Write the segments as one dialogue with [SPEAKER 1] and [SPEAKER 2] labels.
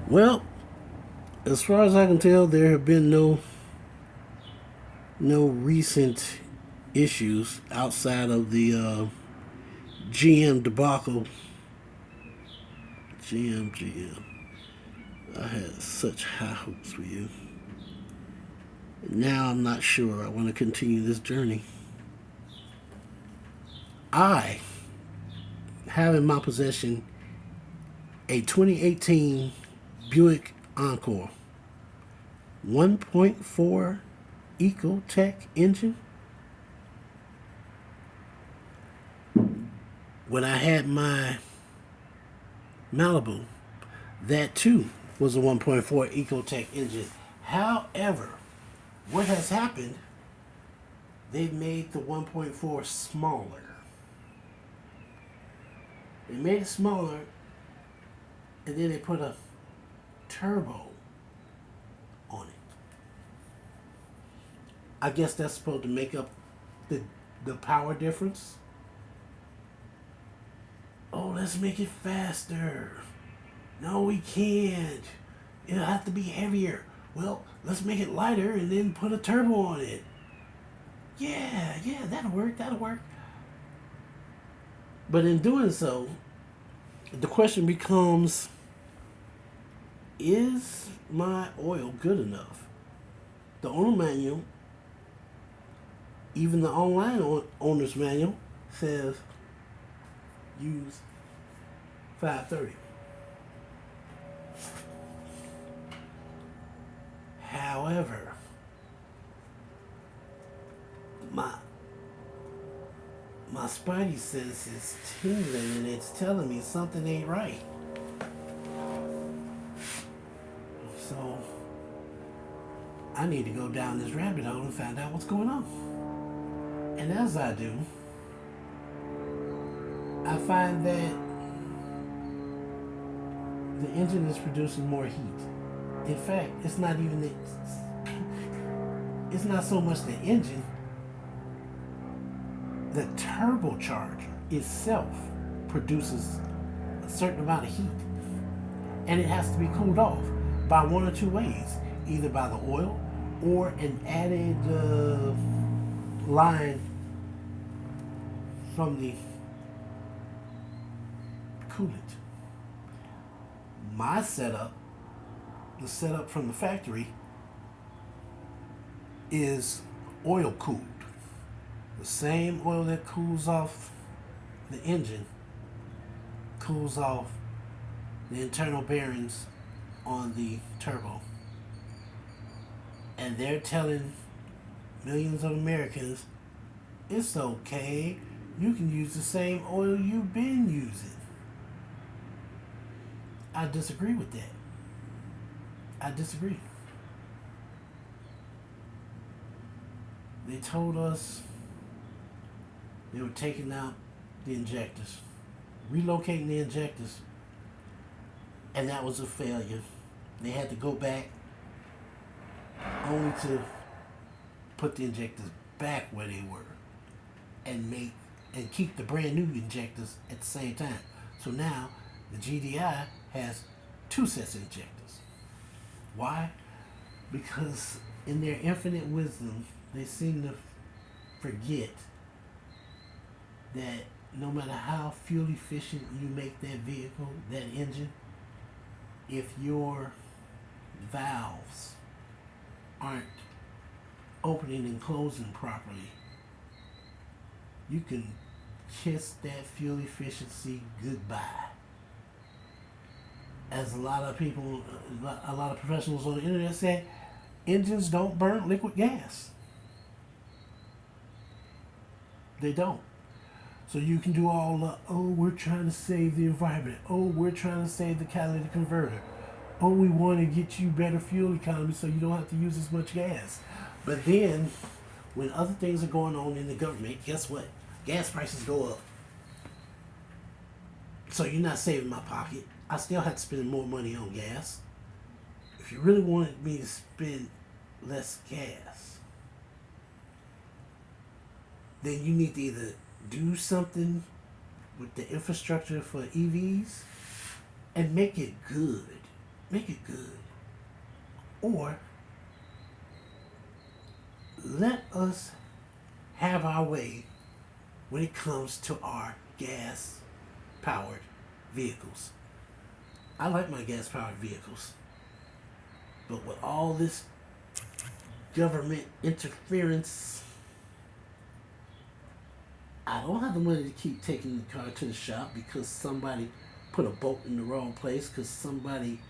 [SPEAKER 1] Well, as far as I can tell, there have been no recent issues outside of the GM debacle. GM. I had such high hopes for you. Now I'm not sure I want to continue this journey. I have in my possession a 2018 Buick Encore 1.4 Ecotech engine. When I had my Malibu, that too was a 1.4 Ecotech engine. However, what has happened, they've made the 1.4 smaller. They made it smaller and then they put a turbo on it. I guess that's supposed to make up the the power difference. Oh, let's make it faster. No, we can't. It'll have to be heavier. Well, let's make it lighter and then put a turbo on it. Yeah, that'll work. But in doing so, the question becomes, is my oil good enough? The owner manual, even the online owner's manual, says use 530. However, my my spidey sense is tingling and it's telling me something ain't right. So I need to go down this rabbit hole and find out what's going on. And as I do, I find that the engine is producing more heat. In fact, it's not so much the engine, the turbocharger itself produces a certain amount of heat. And it has to be cooled off by one or two ways, either by the oil or an added line from the coolant. My setup, the setup from the factory, is oil cooled. The same oil that cools off the engine cools off the internal bearings on the turbo. And they're telling millions of Americans it's okay. You can use the same oil you've been using. I disagree with that. I disagree. They told us they were taking out the injectors, relocating the injectors, and that was a failure. They had to go back only to put the injectors back where they were and keep the brand new injectors at the same time. So now the GDI has two sets of injectors. Why? Because in their infinite wisdom, they seem to forget that no matter how fuel efficient you make that vehicle, that engine, if your valves aren't opening and closing properly, you can kiss that fuel efficiency goodbye. As a lot of people, a lot of professionals on the internet say, engines don't burn liquid gas. They don't. So you can do all the, oh, we're trying to save the environment. Oh, we're trying to save the catalytic converter. Oh, we want to get you better fuel economy so you don't have to use as much gas. But then, when other things are going on in the government, guess what? Gas prices go up. So you're not saving my pocket. I still have to spend more money on gas. If you really wanted me to spend less gas, then you need to either do something with the infrastructure for EVs and make it good. make it good. Or let us have our way when it comes to our gas powered vehicles. I like my gas powered vehicles. But with all this government interference, I don't have the money to keep taking the car to the shop because somebody put a bolt in the wrong place because somebody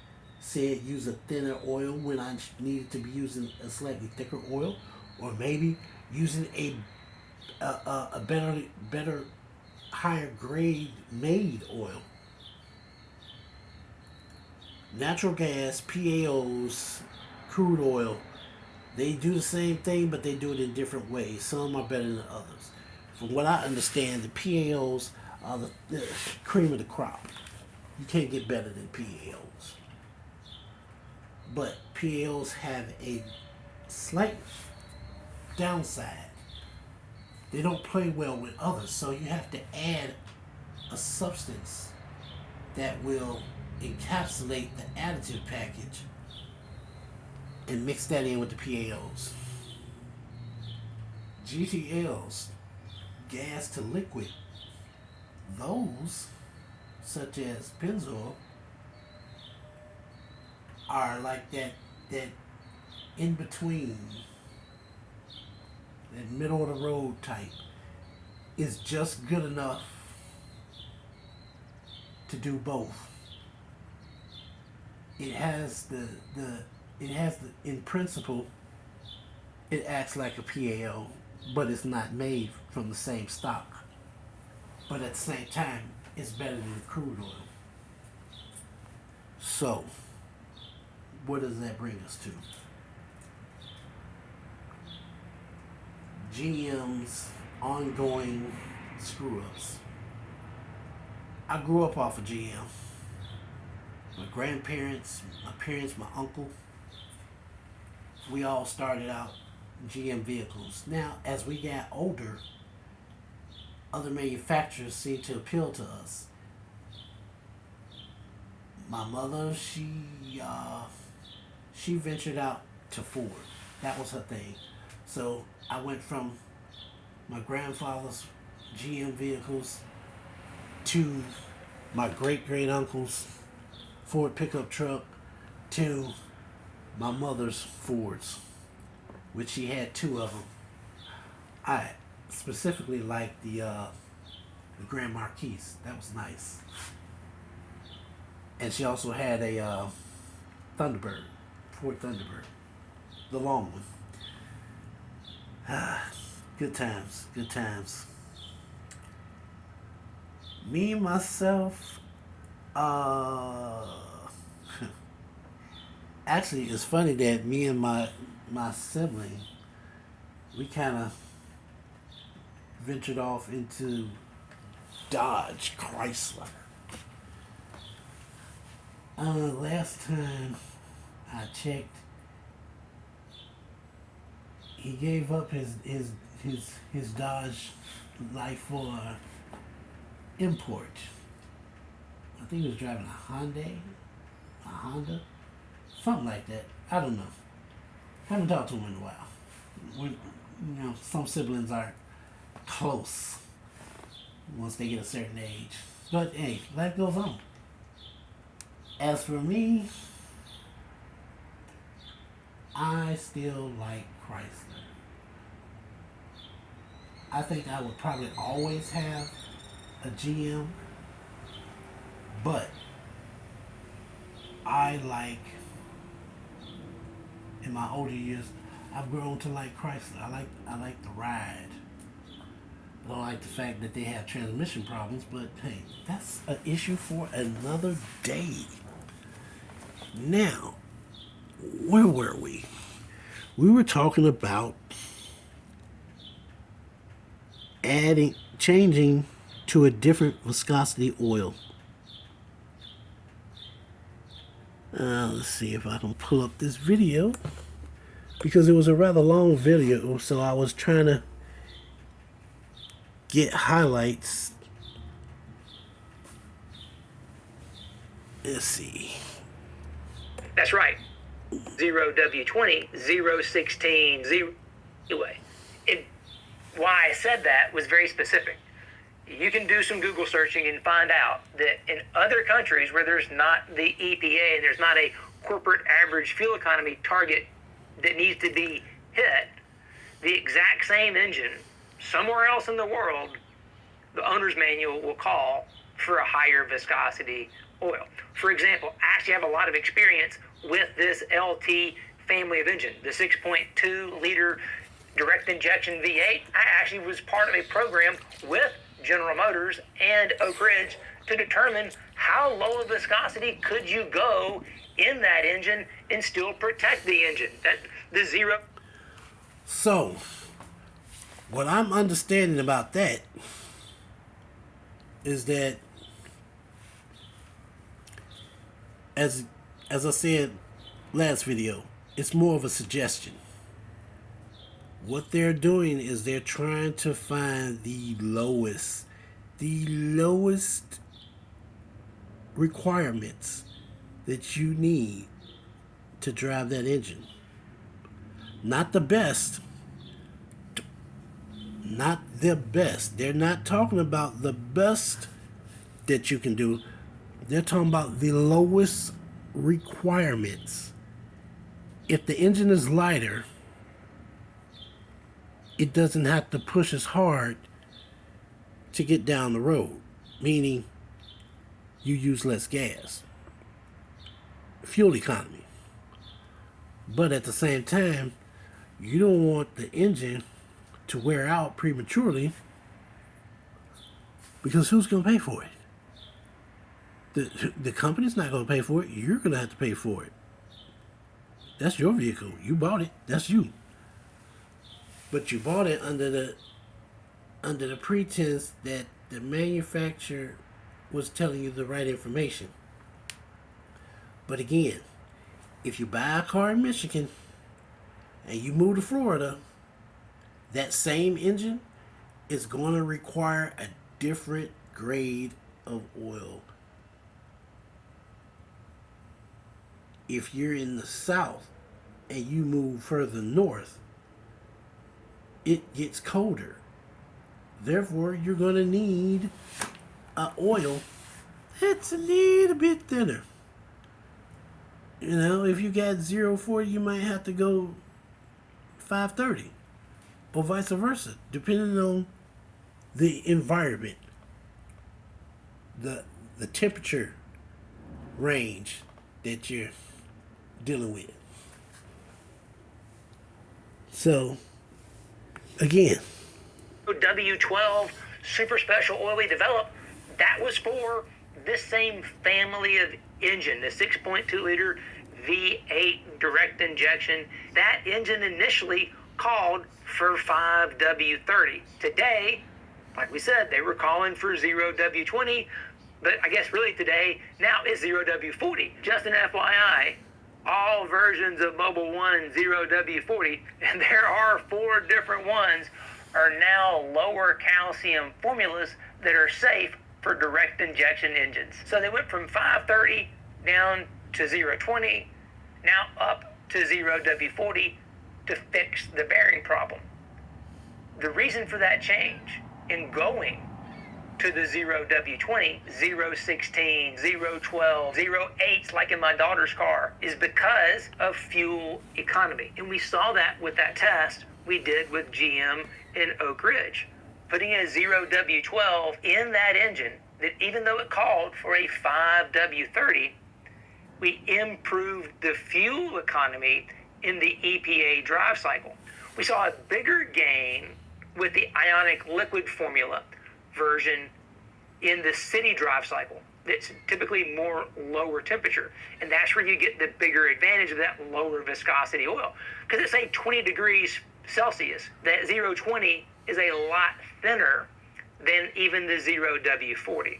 [SPEAKER 1] said use a thinner oil when I needed to be using a slightly thicker oil, or maybe using a better higher grade made oil. Natural gas, PAOs, crude oil, they do the same thing, but they do it in different ways. Some are better than others. From what I understand, the PAOs are the cream of the crop. You can't get better than PAOs. But PAOs have a slight downside. They don't play well with others, so you have to add a substance that will encapsulate the additive package and mix that in with the PAOs. GTLs, gas to liquid, those, such as Pennzoil, are like that in between, that middle of the road type, is just good enough to do both. It has in principle, it acts like a PAO, but it's not made from the same stock. But at the same time, it's better than crude oil. So, what does that bring us to? GM's ongoing screw-ups. I grew up off of GM. My grandparents, my parents, my uncle, we all started out GM vehicles. Now, as we got older, other manufacturers seemed to appeal to us. My mother, she ventured out to Ford. That was her thing. So I went from my grandfather's GM vehicles to my great uncle's Ford pickup truck to my mother's Fords, which she had two of them. I specifically liked the Grand Marquis. That was nice. And she also had a Thunderbird, Ford Thunderbird, the long one. Good times, good times. Me, myself, actually, it's funny that me and my sibling, we kind of ventured off into Dodge Chrysler. Last time I checked, he gave up his Dodge life for import. I think he was driving a Honda, something like that. I don't know. Haven't talked to him in a while. Some siblings are close once they get a certain age. But hey, life goes on. As for me, I still like Chrysler. I think I would probably always have a GM, but I like, in my older years, I've grown to like Chrysler. I like the ride. I don't like the fact that they have transmission problems, but hey, that's an issue for another day. Now, where were we? We were talking about changing to a different viscosity oil. Let's see if I can pull up this video, because it was a rather long video, so I was trying to get highlights. Let's see.
[SPEAKER 2] That's right. 0W20, 016, 0. Anyway, why I said that was very specific. You can do some Google searching and find out that in other countries where there's not the EPA and there's not a corporate average fuel economy target that needs to be hit, the exact same engine somewhere else in the world, the owner's manual will call for a higher viscosity oil. For example, I actually have a lot of experience with this LT family of engine, the 6.2 liter direct injection V8. I actually was part of a program with General Motors and Oak Ridge to determine how low a viscosity could you go in that engine and still protect the engine. That the zero.
[SPEAKER 1] So, what I'm understanding about that is that, as I said last video, it's more of a suggestion. What they're doing is they're trying to find the lowest requirements that you need to drive that engine. Not the best. Not the best. They're not talking about the best that you can do. They're talking about the lowest requirements. If the engine is lighter, it doesn't have to push as hard to get down the road, meaning you use less gas. Fuel economy. But at the same time, you don't want the engine to wear out prematurely, because who's going to pay for it? The company's not going to pay for it. You're going to have to pay for it. That's your vehicle. You bought it. That's you. But you bought it under the pretense that the manufacturer was telling you the right information. But again, if you buy a car in Michigan and you move to Florida, that same engine is going to require a different grade of oil. If you're in the South and you move further north, it gets colder. Therefore, you're going to need an oil that's a little bit thinner. You know, if you got 040, you might have to go 530, or vice versa, depending on the environment, the temperature range that you're dealing with. So, again,
[SPEAKER 2] W12 super special oil we developed, that was for this same family of engine, the 6.2 liter V8 direct injection. That engine initially called for 5W30. Today, like we said, they were calling for 0W20, but I guess really today, now it's 0W40. Just an FYI, all versions of Mobil 1 0W40, and there are 4 different ones, are now lower calcium formulas that are safe for direct injection engines. So they went from 530 down to 020, now up to 0W40 to fix the bearing problem. The reason for that change in going to the 0W20, 016, 012, 08s like in my daughter's car is because of fuel economy. And we saw that with that test we did with GM in Oak Ridge. Putting a 0W12 in that engine, that even though it called for a 5W30, we improved the fuel economy in the EPA drive cycle. We saw a bigger gain with the ionic liquid formula version in the city drive cycle. That's typically more lower temperature. And that's where you get the bigger advantage of that lower viscosity oil. Because it's say 20 degrees Celsius, that 020 is a lot thinner than even the 0W40.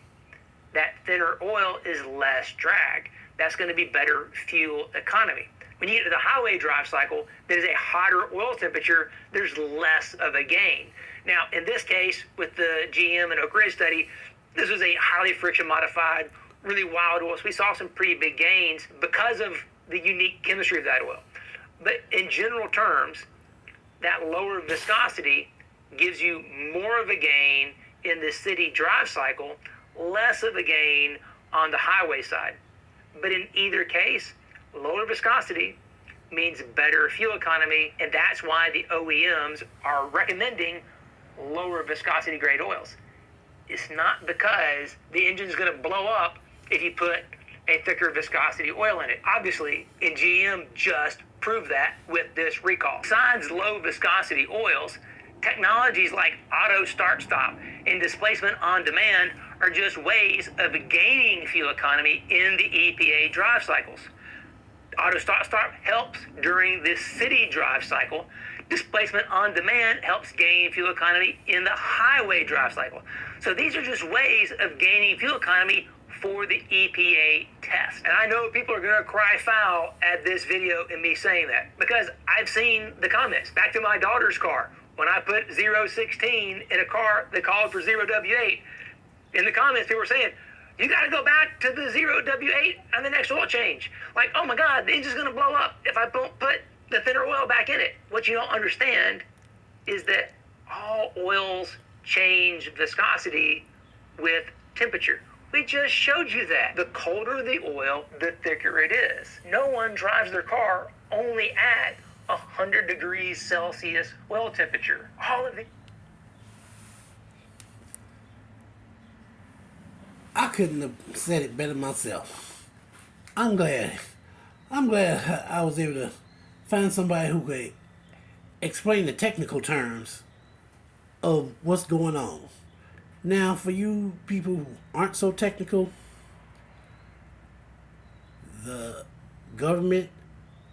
[SPEAKER 2] That thinner oil is less drag. That's going to be better fuel economy. When you get to the highway drive cycle, there's a hotter oil temperature, there's less of a gain. Now, in this case, with the GM and Oak Ridge study, this was a highly friction modified, really wild oil. So we saw some pretty big gains because of the unique chemistry of that oil. But in general terms, that lower viscosity gives you more of a gain in the city drive cycle, less of a gain on the highway side. But in either case, lower viscosity means better fuel economy, and that's why the OEMs are recommending lower viscosity grade oils. It's not because the engine's going to blow up if you put a thicker viscosity oil in it. Obviously, and GM just proved that with this recall. Besides low viscosity oils, technologies like auto start-stop and displacement on demand are just ways of gaining fuel economy in the EPA drive cycles. Auto start-stop helps during this city drive cycle. Displacement on demand helps gain fuel economy in the highway drive cycle. So these are just ways of gaining fuel economy for the EPA test. And I know people are going to cry foul at this video and me saying that, because I've seen the comments. Back to my daughter's car, when I put 016 in a car that called for 0W8, in the comments people were saying, you got to go back to the 0W8 on the next oil change. Like, oh my God, the engine's going to blow up if I don't put the thinner oil back in it. What you don't understand is that all oils change viscosity with temperature. We just showed you that. The colder the oil, the thicker it is. No one drives their car only at 100 degrees Celsius oil temperature. All of it.
[SPEAKER 1] I couldn't have said it better myself. I'm glad I was able to find somebody who could explain the technical terms of what's going on. Now, for you people who aren't so technical, the government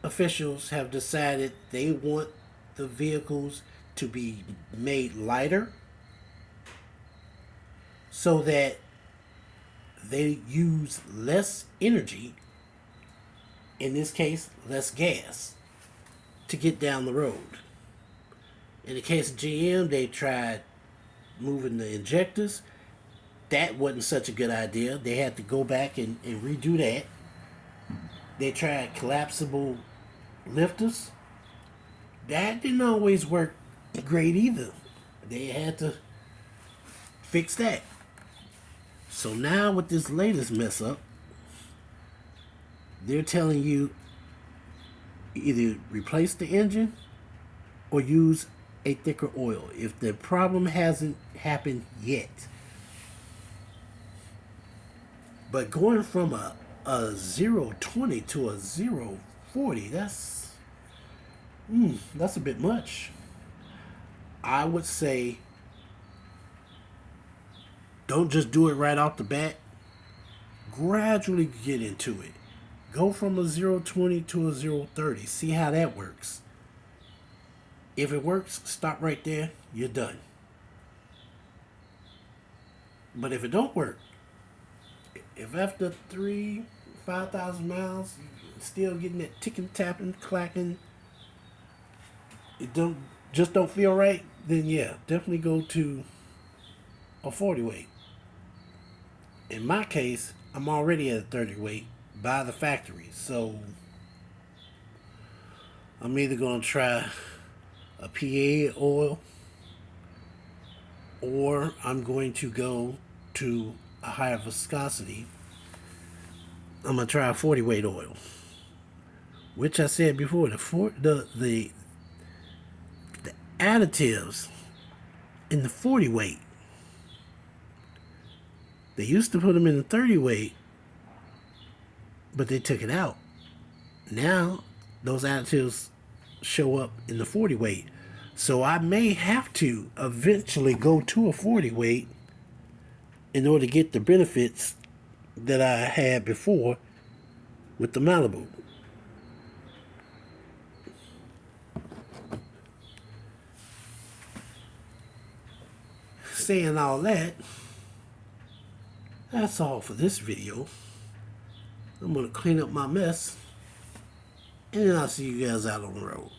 [SPEAKER 1] officials have decided they want the vehicles to be made lighter so that they use less energy, in this case, less gas, to get down the road. In the case of GM, they tried moving the injectors. That wasn't such a good idea. They had to go back and redo that. They tried collapsible lifters. That didn't always work great either. They had to fix that. So now with this latest mess up, they're telling you either replace the engine or use a thicker oil if the problem hasn't happened yet. But going from a 020 to a 040, that's a bit much. I would say don't just do it right off the bat. Gradually get into it. Go from a 020 to a 030. See how that works. If it works, stop right there. You're done. But if it don't work, if after 5,000 miles, you're still getting that ticking, tapping, clacking, it don't feel right, then yeah, definitely go to a 40 weight. In my case, I'm already at a 30 weight by the factory, so I'm either going to try a PA oil or I'm going to go to a higher viscosity. I'm going to try a 40 weight oil, which I said before, the additives in the 40 weight, they used to put them in the 30 weight, but they took it out. Now those additives show up in the 40 weight. So I may have to eventually go to a 40 weight in order to get the benefits that I had before with the Malibu. Saying all that, that's all for this video. I'm going to clean up my mess, and then I'll see you guys out on the road.